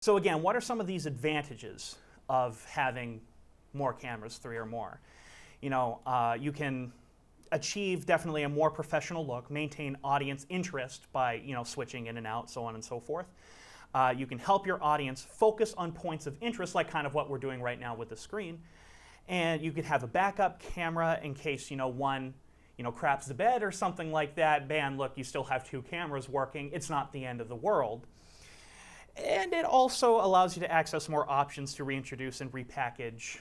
So again, what are some of these advantages of having more cameras, 3 or more? You can achieve definitely a more professional look, maintain audience interest by switching in and out, so on and so forth. You can help your audience focus on points of interest, like kind of what we're doing right now with the screen. And you could have a backup camera in case one craps the bed or something like that. Bam, look, you still have 2 cameras working. It's not the end of the world. And it also allows you to access more options to reintroduce and repackage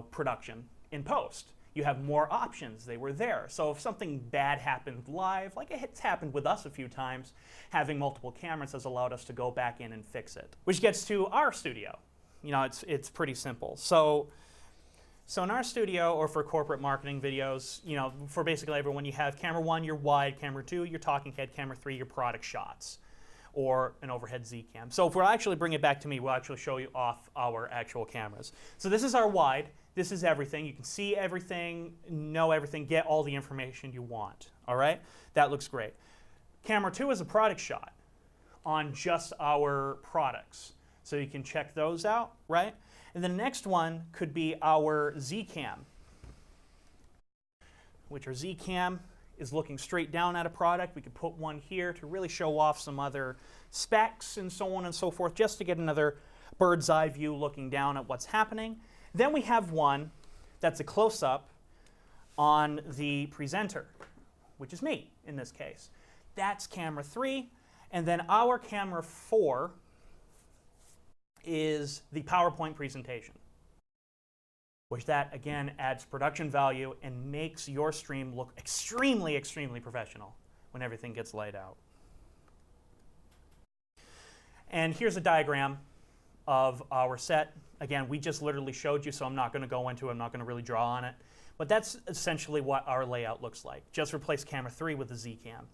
production in post. You have more options. They were there. So if something bad happened live, like it's happened with us a few times, having multiple cameras has allowed us to go back in and fix it. Which gets to our studio. It's pretty simple. So in our studio, or for corporate marketing videos, for basically everyone, you have camera 1, your wide, camera 2, your talking head, camera 3, your product shots, or an overhead Z-cam. So if we'll actually bring it back to me, we'll actually show you off our actual cameras. So this is our wide. This is everything. You can see everything, know everything, get all the information you want. All right? That looks great. Camera 2 is a product shot on just our products. So you can check those out, right? And the next one could be our Z-cam, which our Z-cam is looking straight down at a product. We could put one here to really show off some other specs and so on and so forth, just to get another bird's eye view looking down at what's happening. Then we have one that's a close-up on the presenter, which is me in this case. That's camera 3. And then our camera 4 is the PowerPoint presentation, which that, again, adds production value and makes your stream look extremely, extremely professional when everything gets laid out. And here's a diagram of our set. Again, we just literally showed you, so I'm not going to go into it. I'm not going to really draw on it. But that's essentially what our layout looks like. Just replace camera 3 with the Z-cam.